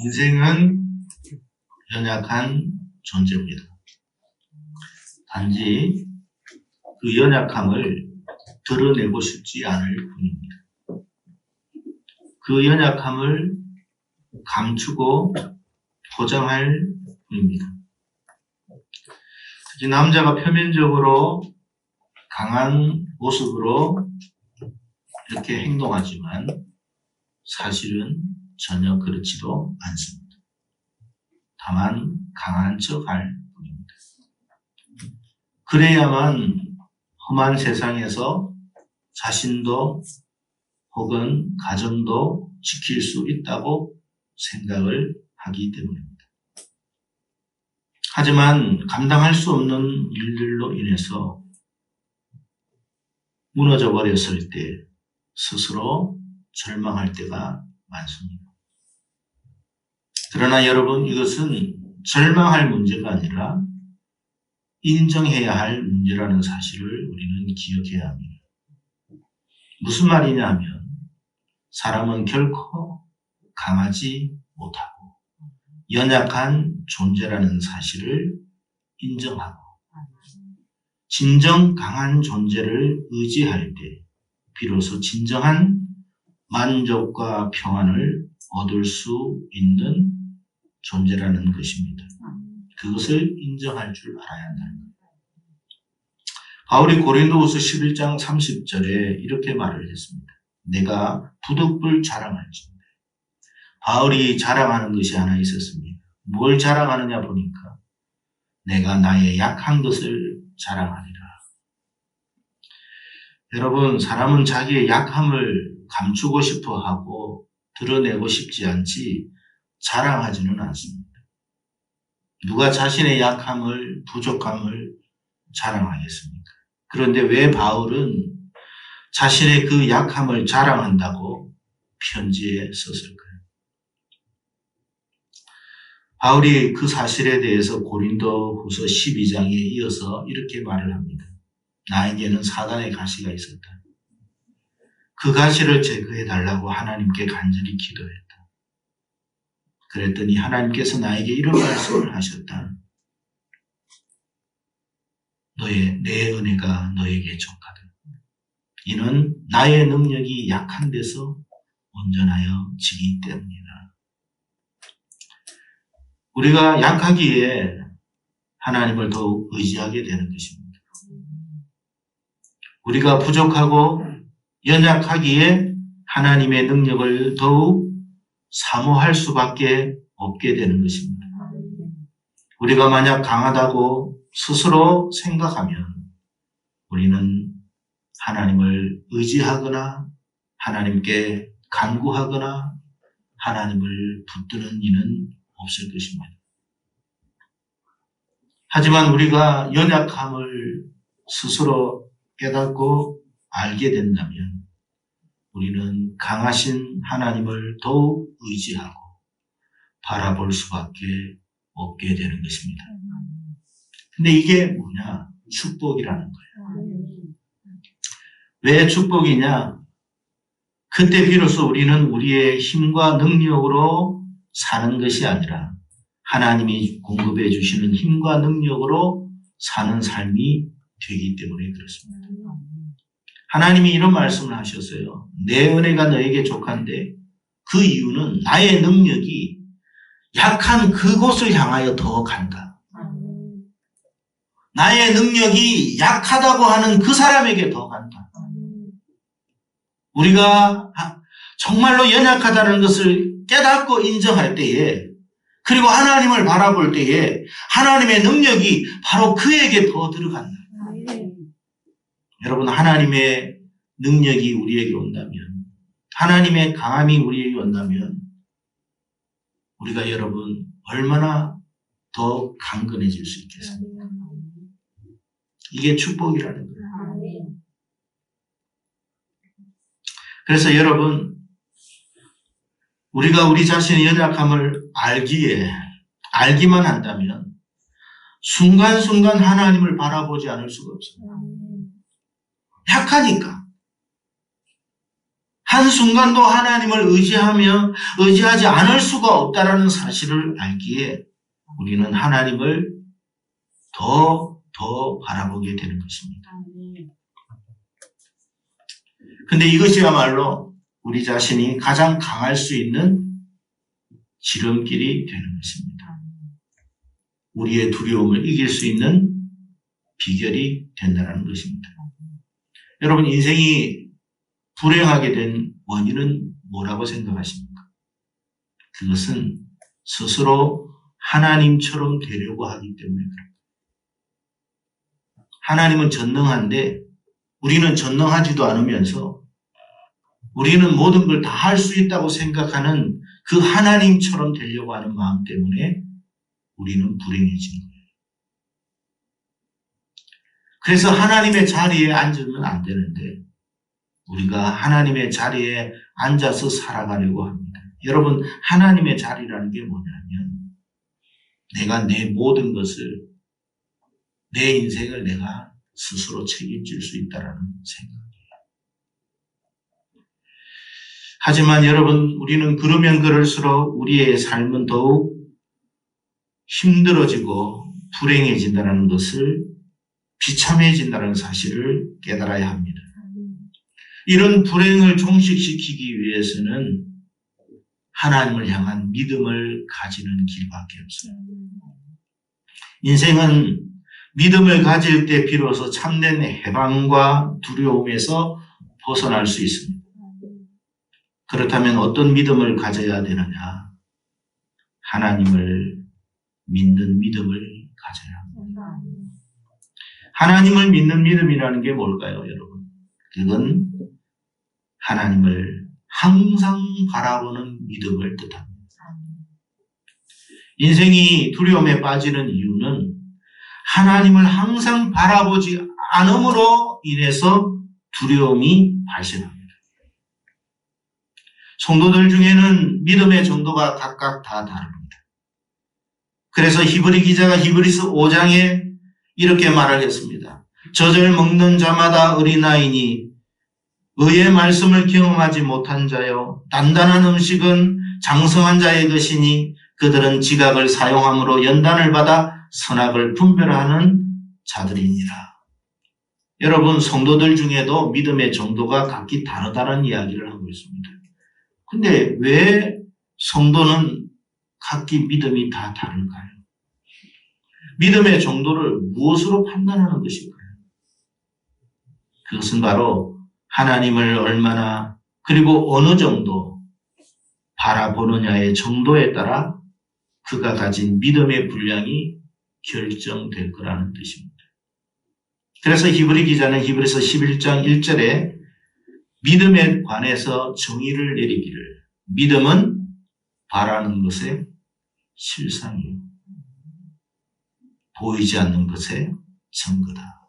인생은 연약한 존재입니다. 단지 그 연약함을 드러내고 싶지 않을 뿐입니다. 그 연약함을 감추고 포장할 뿐입니다. 특히 남자가 표면적으로 강한 모습으로 이렇게 행동하지만 사실은 전혀 그렇지도 않습니다. 다만 강한 척할 뿐입니다. 그래야만 험한 세상에서 자신도 혹은 가정도 지킬 수 있다고 생각을 하기 때문입니다. 하지만 감당할 수 없는 일들로 인해서 무너져 버렸을 때 스스로 절망할 때가 많습니다. 그러나 여러분, 이것은 절망할 문제가 아니라 인정해야 할 문제라는 사실을 우리는 기억해야 합니다. 무슨 말이냐 하면 사람은 결코 강하지 못하고 연약한 존재라는 사실을 인정하고 진정 강한 존재를 의지할 때 비로소 진정한 만족과 평안을 얻을 수 있는 존재라는 것입니다. 그것을 인정할 줄 알아야 한다는 거예요. 바울이 고린도후서 11장 30절에 이렇게 말을 했습니다. 내가 부득불 자랑할지인데. 바울이 자랑하는 것이 하나 있었습니다. 뭘 자랑하느냐 보니까 내가 나의 약한 것을 자랑하리라. 여러분, 사람은 자기의 약함을 감추고 싶어 하고 드러내고 싶지 않지 자랑하지는 않습니다. 누가 자신의 약함을, 부족함을 자랑하겠습니까? 그런데 왜 바울은 자신의 그 약함을 자랑한다고 편지에 썼을까요? 바울이 그 사실에 대해서 고린도후서 12장에 이어서 이렇게 말을 합니다. 나에게는 사단의 가시가 있었다. 그 가시를 제거해달라고 하나님께 간절히 기도했다. 그랬더니 하나님께서 나에게 이런 말씀을 하셨다. 내 은혜가 너에게 족하다. 이는 나의 능력이 약한 데서 온전하여 지기 때문이다. 우리가 약하기에 하나님을 더욱 의지하게 되는 것입니다. 우리가 부족하고 연약하기에 하나님의 능력을 더욱 사모할 수밖에 없게 되는 것입니다. 우리가 만약 강하다고 스스로 생각하면 우리는 하나님을 의지하거나 하나님께 간구하거나 하나님을 붙드는 일은 없을 것입니다. 하지만 우리가 연약함을 스스로 깨닫고 알게 된다면 우리는 강하신 하나님을 더욱 의지하고 바라볼 수밖에 없게 되는 것입니다. 근데 이게 뭐냐? 축복이라는 거예요. 왜 축복이냐? 그때 비로소 우리는 우리의 힘과 능력으로 사는 것이 아니라 하나님이 공급해 주시는 힘과 능력으로 사는 삶이 되기 때문에 그렇습니다. 하나님이 이런 말씀을 하셨어요. 내 은혜가 너에게 족한데 그 이유는 나의 능력이 약한 그곳을 향하여 더 간다. 나의 능력이 약하다고 하는 그 사람에게 더 간다. 우리가 정말로 연약하다는 것을 깨닫고 인정할 때에 그리고 하나님을 바라볼 때에 하나님의 능력이 바로 그에게 더 들어간다. 여러분, 하나님의 능력이 우리에게 온다면, 하나님의 강함이 우리에게 온다면 우리가 여러분 얼마나 더 강건해질 수 있겠습니까? 이게 축복이라는 거예요. 그래서 여러분, 우리가 우리 자신의 연약함을 알기만 한다면 순간순간 하나님을 바라보지 않을 수가 없습니다. 약하니까. 한순간도 하나님을 의지하지 않을 수가 없다는 사실을 알기에 우리는 하나님을 더 바라보게 되는 것입니다. 근데 이것이야말로 우리 자신이 가장 강할 수 있는 지름길이 되는 것입니다. 우리의 두려움을 이길 수 있는 비결이 된다는 것입니다. 여러분, 인생이 불행하게 된 원인은 뭐라고 생각하십니까? 그것은 스스로 하나님처럼 되려고 하기 때문에 그렇습니다. 하나님은 전능한데 우리는 전능하지도 않으면서 우리는 모든 걸 다 할 수 있다고 생각하는 그 하나님처럼 되려고 하는 마음 때문에 우리는 불행해지는 거예요. 그래서 하나님의 자리에 앉으면 안 되는데 우리가 하나님의 자리에 앉아서 살아가려고 합니다. 여러분, 하나님의 자리라는 게 뭐냐면 내가 내 모든 것을, 내 인생을 내가 스스로 책임질 수 있다는 생각이에요. 하지만 여러분, 우리는 그러면 그럴수록 우리의 삶은 더욱 힘들어지고 불행해진다는 것을, 비참해진다는 사실을 깨달아야 합니다. 이런 불행을 종식시키기 위해서는 하나님을 향한 믿음을 가지는 길밖에 없어요. 인생은 믿음을 가질 때 비로소 참된 해방과 두려움에서 벗어날 수 있습니다. 그렇다면 어떤 믿음을 가져야 되느냐? 하나님을 믿는 믿음을 가져야 합니다. 하나님을 믿는 믿음이라는 게 뭘까요, 여러분? 그건 하나님을 항상 바라보는 믿음을 뜻합니다. 인생이 두려움에 빠지는 이유는 하나님을 항상 바라보지 않음으로 인해서 두려움이 발생합니다. 성도들 중에는 믿음의 정도가 각각 다 다릅니다. 그래서 히브리 기자가 히브리서 5장에 이렇게 말을 했습니다. 젖을 먹는 자마다 어린아이니 의의 말씀을 경험하지 못한 자여, 단단한 음식은 장성한 자의 것이니 그들은 지각을 사용함으로 연단을 받아 선악을 분별하는 자들이니라. 여러분, 성도들 중에도 믿음의 정도가 각기 다르다는 이야기를 하고 있습니다. 근데 왜 성도는 각기 믿음이 다 다른가요? 믿음의 정도를 무엇으로 판단하는 것일까요? 그것은 바로 하나님을 얼마나 그리고 어느 정도 바라보느냐의 정도에 따라 그가 가진 믿음의 분량이 결정될 거라는 뜻입니다. 그래서 히브리 기자는 히브리서 11장 1절에 믿음에 관해서 정의를 내리기를, 믿음은 바라는 것의 실상이요, 보이지 않는 것의 증거다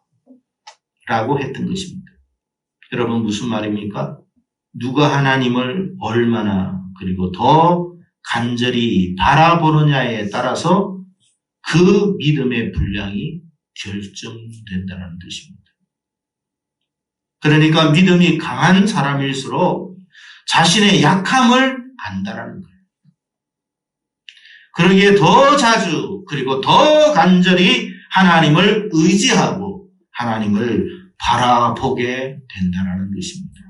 라고 했던 것입니다. 여러분, 무슨 말입니까? 누가 하나님을 얼마나 그리고 더 간절히 바라보느냐에 따라서 그 믿음의 분량이 결정된다는 뜻입니다. 그러니까 믿음이 강한 사람일수록 자신의 약함을 안다라는 거예요. 그러기에 더 자주 그리고 더 간절히 하나님을 의지하고 하나님을 바라보게 된다는 것입니다.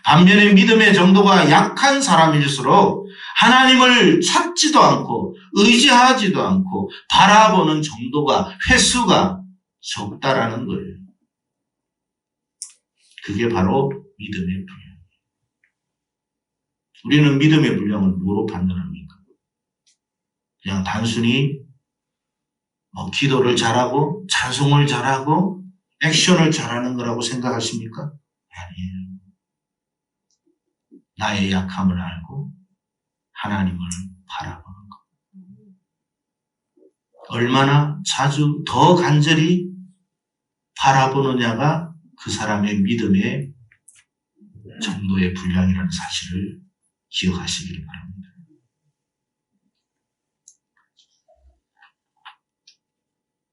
반면에 믿음의 정도가 약한 사람일수록 하나님을 찾지도 않고 의지하지도 않고 바라보는 정도가, 횟수가 적다라는 거예요. 그게 바로 믿음의 분량. 우리는 믿음의 분량을 뭐로 판단합니까? 그냥 단순히 기도를 잘하고 찬송을 잘하고 액션을 잘하는 거라고 생각하십니까? 아니에요. 나의 약함을 알고 하나님을 바라보는 것. 얼마나 자주 더 간절히 바라보느냐가 그 사람의 믿음의 정도의 분량이라는 사실을 기억하시길 바랍니다.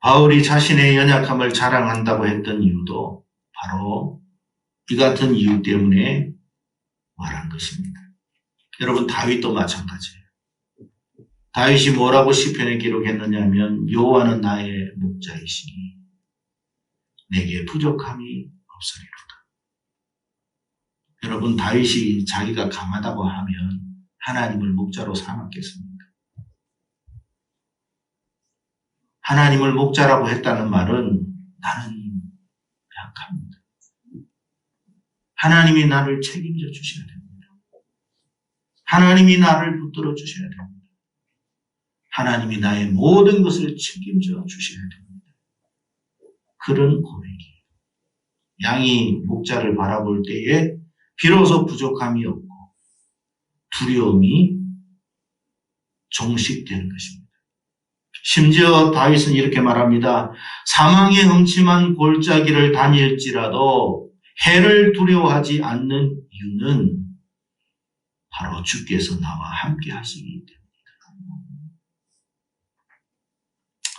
바울이 자신의 연약함을 자랑한다고 했던 이유도 바로 이 같은 이유 때문에 말한 것입니다. 여러분, 다윗도 마찬가지예요. 다윗이 뭐라고 시편에 기록했느냐 하면 여호와는 나의 목자이시니 내게 부족함이 없으리로다. 여러분, 다윗이 자기가 강하다고 하면 하나님을 목자로 삼았겠습니까? 하나님을 목자라고 했다는 말은 나는 약합니다. 하나님이 나를 책임져 주셔야 됩니다. 하나님이 나를 붙들어 주셔야 됩니다. 하나님이 나의 모든 것을 책임져 주셔야 됩니다. 그런 고백이에요. 양이 목자를 바라볼 때에 비로소 부족함이 없고 두려움이 종식되는 것입니다. 심지어 다윗은 이렇게 말합니다. 사망의 음침한 골짜기를 다닐지라도 해를 두려워하지 않는 이유는 바로 주께서 나와 함께 하시기 때문이다.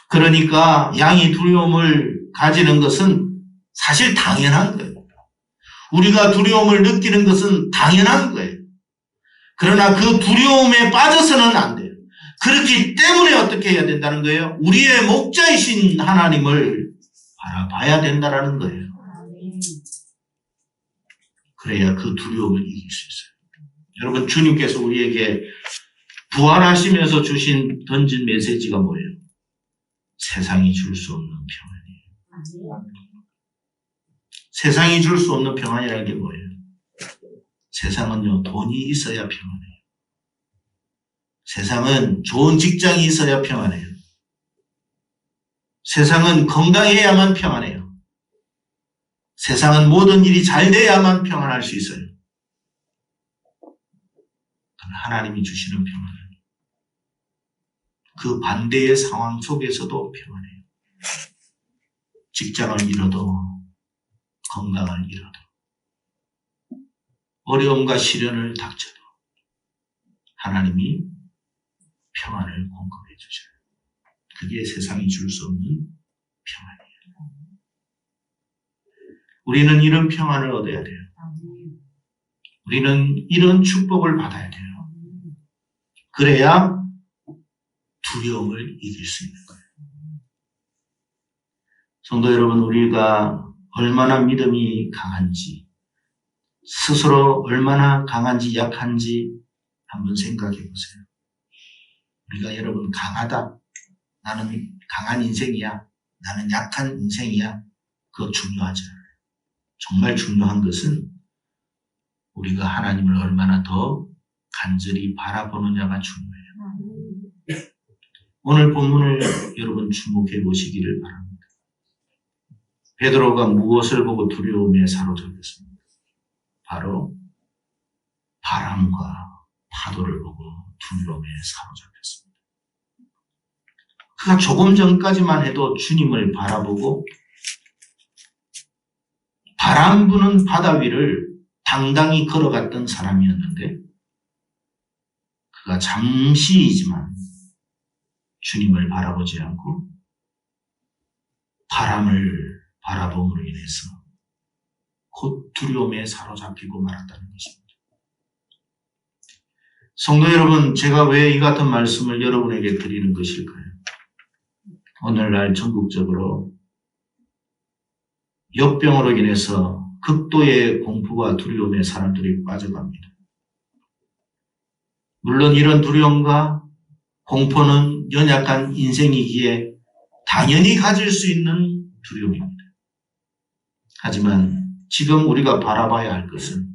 그러니까 양이 두려움을 가지는 것은 사실 당연한 거예요. 우리가 두려움을 느끼는 것은 당연한 거예요. 그러나 그 두려움에 빠져서는 안 돼요. 그렇기 때문에 어떻게 해야 된다는 거예요? 우리의 목자이신 하나님을 바라봐야 된다는 거예요. 그래야 그 두려움을 이길 수 있어요. 여러분, 주님께서 우리에게 부활하시면서 던진 메시지가 뭐예요? 세상이 줄 수 없는 평안이에요. 세상이 줄 수 없는 평안이라는 게 뭐예요? 세상은요, 돈이 있어야 평안해요. 세상은 좋은 직장이 있어야 평안해요. 세상은 건강해야만 평안해요. 세상은 모든 일이 잘 돼야만 평안할 수 있어요. 하나님이 주시는 평안은 그 반대의 상황 속에서도 평안해요. 직장을 잃어도, 건강을 잃어도, 어려움과 시련을 닥쳐도 하나님이 평안을 공급해 주셔요. 그게 세상이 줄 수 없는 평안이에요. 우리는 이런 평안을 얻어야 돼요. 우리는 이런 축복을 받아야 돼요. 그래야 두려움을 이길 수 있는 거예요. 성도 여러분, 우리가 얼마나 믿음이 강한지, 스스로 얼마나 강한지 약한지 한번 생각해 보세요. 우리가 여러분 강하다, 나는 강한 인생이야, 나는 약한 인생이야, 그거 중요하지 않아요. 정말 중요한 것은 우리가 하나님을 얼마나 더 간절히 바라보느냐가 중요해요. 오늘 본문을 여러분 주목해 보시기를 바랍니다. 베드로가 무엇을 보고 두려움에 사로잡혔습니까? 바로 바람과 파도를 보고 두려움에 사로잡혔습니다. 그가 조금 전까지만 해도 주님을 바라보고 바람 부는 바다 위를 당당히 걸어갔던 사람이었는데 그가 잠시이지만 주님을 바라보지 않고 바람을 바라봄으로 인해서 곧 두려움에 사로잡히고 말았다는 것입니다. 성도 여러분, 제가 왜 이 같은 말씀을 여러분에게 드리는 것일까요? 오늘날 전국적으로 역병으로 인해서 극도의 공포와 두려움에 사람들이 빠져갑니다. 물론 이런 두려움과 공포는 연약한 인생이기에 당연히 가질 수 있는 두려움입니다. 하지만 지금 우리가 바라봐야 할 것은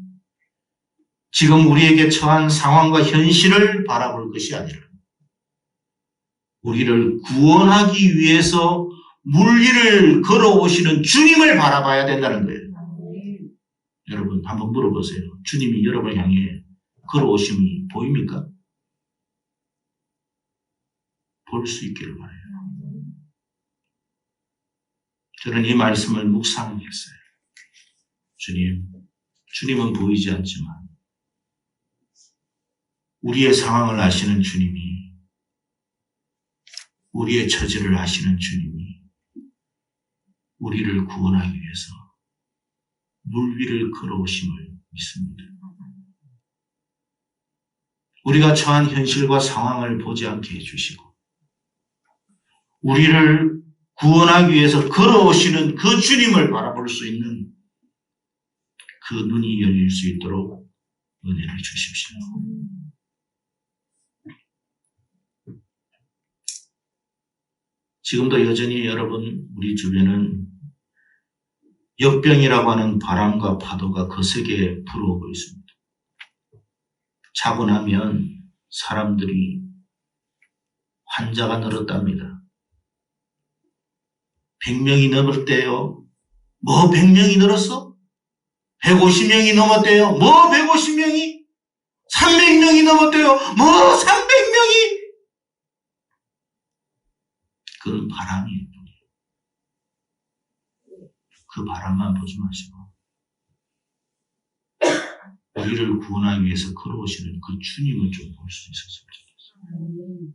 지금 우리에게 처한 상황과 현실을 바라볼 것이 아니라 우리를 구원하기 위해서 물 위를 걸어오시는 주님을 바라봐야 된다는 거예요. 여러분 한번 물어보세요. 주님이 여러분을 향해 걸어오심이 보입니까? 볼 수 있기를 바라요. 저는 이 말씀을 묵상했어요. 주님은 보이지 않지만 우리의 상황을 아시는 주님이, 우리의 처지를 아시는 주님이 우리를 구원하기 위해서 물 위를 걸어오심을 믿습니다. 우리가 처한 현실과 상황을 보지 않게 해주시고 우리를 구원하기 위해서 걸어오시는 그 주님을 바라볼 수 있는 그 눈이 열릴 수 있도록 은혜를 주십시오. 지금도 여전히 여러분 우리 주변은 역병이라고 하는 바람과 파도가 거세게 불어오고 있습니다. 자고 나면 사람들이 환자가 늘었답니다. 100명이 넘을 때요. 뭐 100명이 늘었어? 150명이 넘었대요. 뭐 150명이? 300명이 넘었대요. 뭐 300명이? 그건 바람이에요. 그 바람만 보지 마시고 우리를 구원하기 위해서 걸어오시는 그 주님을 좀 볼 수 있었으면 좋겠어요.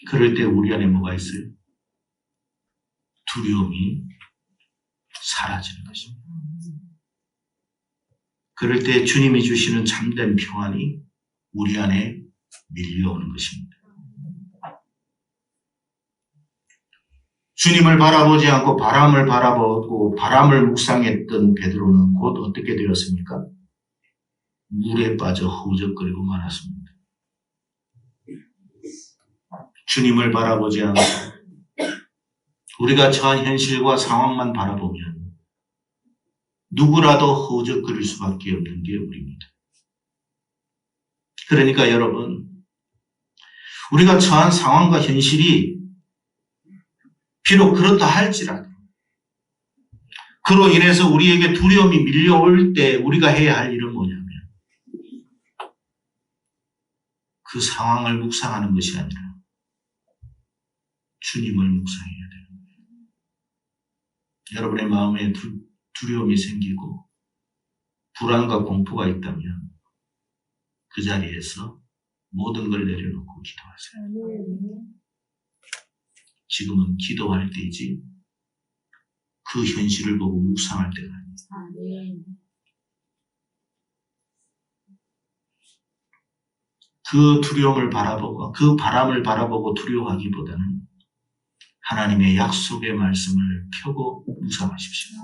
그럴 때 우리 안에 뭐가 있어요? 두려움이 사라지는 것입니다. 그럴 때 주님이 주시는 참된 평안이 우리 안에 밀려오는 것입니다. 주님을 바라보지 않고 바람을 바라보고 바람을 묵상했던 베드로는 곧 어떻게 되었습니까? 물에 빠져 허우적거리고 말았습니다. 주님을 바라보지 않고 우리가 처한 현실과 상황만 바라보면 누구라도 허우적거릴 수밖에 없는 게 우리입니다. 그러니까 여러분, 우리가 처한 상황과 현실이 비록 그렇다 할지라도 그로 인해서 우리에게 두려움이 밀려올 때 우리가 해야 할 일은 뭐냐면 그 상황을 묵상하는 것이 아니라 주님을 묵상해야 돼요. 여러분의 마음에 두려움이 생기고 불안과 공포가 있다면 그 자리에서 모든 걸 내려놓고 기도하세요. 지금은 기도할 때이지 그 현실을 보고 묵상할 때가 아니에요. 그 두려움을 바라보고 그 바람을 바라보고 두려워하기보다는 하나님의 약속의 말씀을 펴고 묵상하십시오.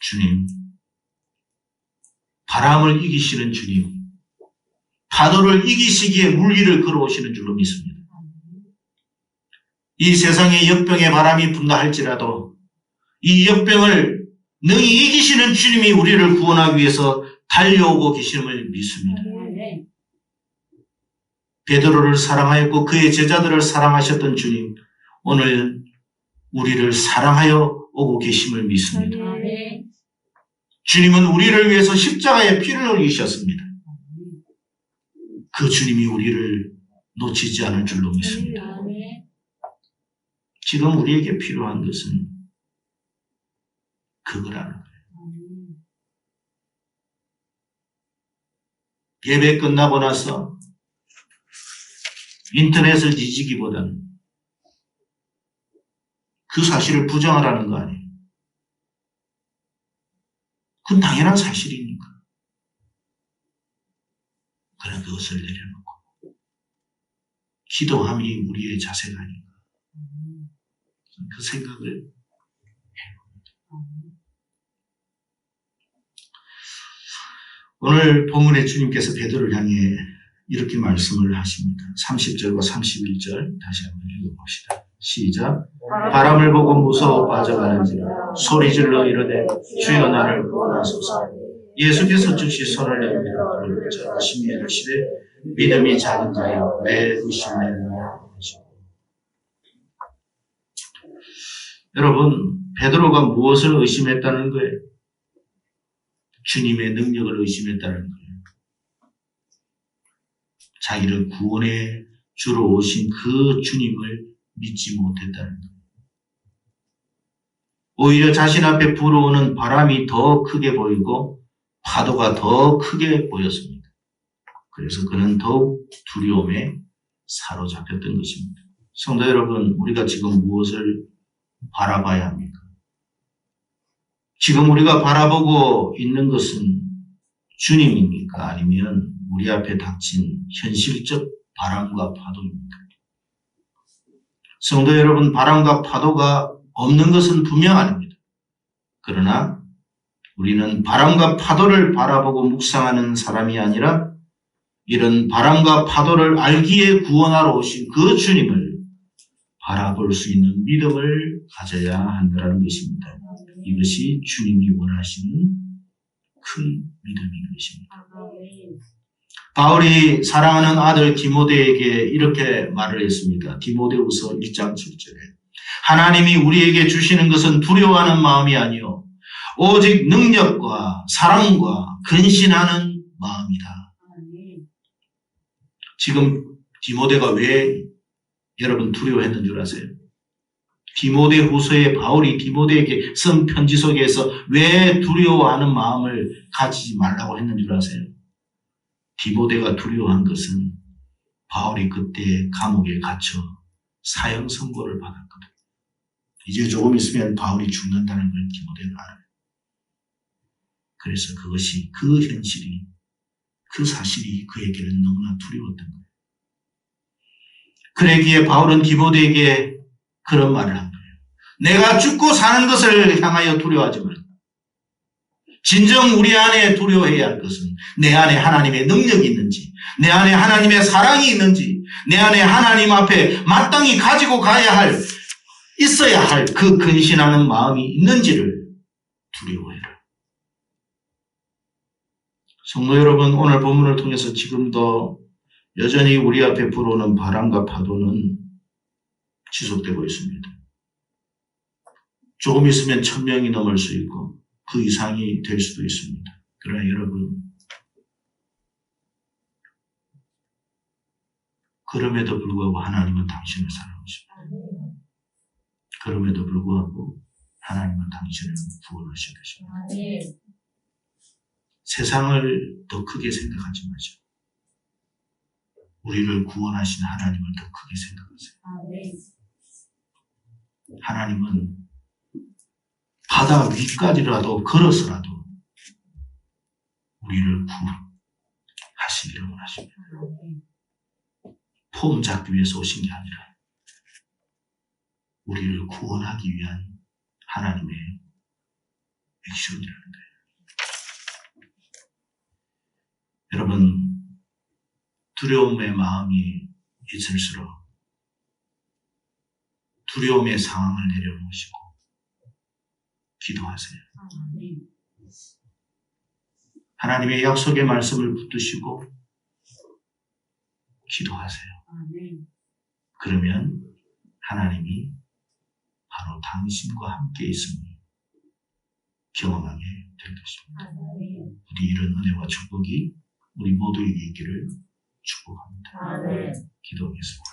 주님, 바람을 이기시는 주님, 파도를 이기시기에 물 위를 걸어오시는 줄로 믿습니다. 이 세상에 역병의 바람이 분다 할지라도 이 역병을 능히 이기시는 주님이 우리를 구원하기 위해서 달려오고 계심을 믿습니다. 베드로를 사랑하였고 그의 제자들을 사랑하셨던 주님, 오늘 우리를 사랑하여 오고 계심을 믿습니다. 주님은 우리를 위해서 십자가에 피를 흘리셨습니다. 그 주님이 우리를 놓치지 않을 줄로 믿습니다. 지금 우리에게 필요한 것은 그거라는 거예요. 예배 끝나고 나서 인터넷을 뒤지기보다는 그 사실을 부정하라는 거 아니에요. 그건 당연한 사실이니까. 그러나 그것을 내려놓고 기도함이 우리의 자세가 아닌가. 그 생각을 해봅니다. 오늘 본문에 주님께서 베드로를 향해 이렇게 말씀을 하십니다. 30절과 31절 다시 한번 읽어봅시다. 시작. 바람을 보고 무서워 빠져가는지라 소리질러 이르되 주여 나를 구원하소서. 예수께서 즉시 손을 내밀어 그를 붙여 심히 이르시되 믿음이 작은 자여 왜 의심하느냐. 여러분, 베드로가 무엇을 의심했다는 거예요? 주님의 능력을 의심했다는 거예요. 자기를 구원해 주러 오신 그 주님을 믿지 못했다는 거예요. 오히려 자신 앞에 불어오는 바람이 더 크게 보이고 파도가 더 크게 보였습니다. 그래서 그는 더욱 두려움에 사로잡혔던 것입니다. 성도 여러분, 우리가 지금 무엇을 바라봐야 합니까? 지금 우리가 바라보고 있는 것은 주님입니까? 아니면 우리 앞에 닥친 현실적 바람과 파도입니까? 성도 여러분, 바람과 파도가 없는 것은 분명 아닙니다. 그러나 우리는 바람과 파도를 바라보고 묵상하는 사람이 아니라 이런 바람과 파도를 알기에 구원하러 오신 그 주님을 바라볼 수 있는 믿음을 가져야 한다는 것입니다. 이것이 주님이 원하시는 큰 믿음인 것입니다. 바울이 사랑하는 아들 디모데에게 이렇게 말을 했습니다. 디모데후서 1장 7절에 하나님이 우리에게 주시는 것은 두려워하는 마음이 아니요 오직 능력과 사랑과 근신하는 마음이다. 지금 디모데가 왜 여러분 두려워했는 줄 아세요? 디모데후서에 바울이 디모데에게 쓴 편지 속에서 왜 두려워하는 마음을 가지지 말라고 했는 줄 아세요? 디모데가 두려워한 것은 바울이 그때 감옥에 갇혀 사형 선고를 받았거든. 이제 조금 있으면 바울이 죽는다는 걸 디모데는 알아요. 그래서 그것이 그 현실이 그 사실이 그에게는 너무나 두려웠던 거예요. 그러기에 바울은 디모데에게 그런 말을 한 거예요. 내가 죽고 사는 것을 향하여 두려워하지 말라. 진정 우리 안에 두려워해야 할 것은 내 안에 하나님의 능력이 있는지, 내 안에 하나님의 사랑이 있는지, 내 안에 하나님 앞에 마땅히 가지고 가야 할, 있어야 할 그 근신하는 마음이 있는지를 두려워해라. 성도 여러분, 오늘 본문을 통해서 지금도 여전히 우리 앞에 불어오는 바람과 파도는 지속되고 있습니다. 조금 있으면 1000명이 넘을 수 있고 그 이상이 될 수도 있습니다. 그러나 여러분, 그럼에도 불구하고 하나님은 당신을 사랑하십니다. 그럼에도 불구하고 하나님은 당신을 구원하실 것입니다. 세상을 더 크게 생각하지 마시고 우리를 구원하신 하나님을 더 크게 생각하세요. 하나님은 바다 위까지라도 걸어서라도 우리를 구하시기를 원하십니다. 폼 잡기 위해서 오신 게 아니라 우리를 구원하기 위한 하나님의 액션이라는 거예요. 여러분, 두려움의 마음이 있을수록 두려움의 상황을 내려놓으시고 기도하세요. 하나님의 약속의 말씀을 붙드시고 기도하세요. 그러면 하나님이 바로 당신과 함께 있음을 경험하게 될 것입니다. 부디 이런 은혜와 축복이 우리 모두에게 있기를 축복합니다. 기도하겠습니다.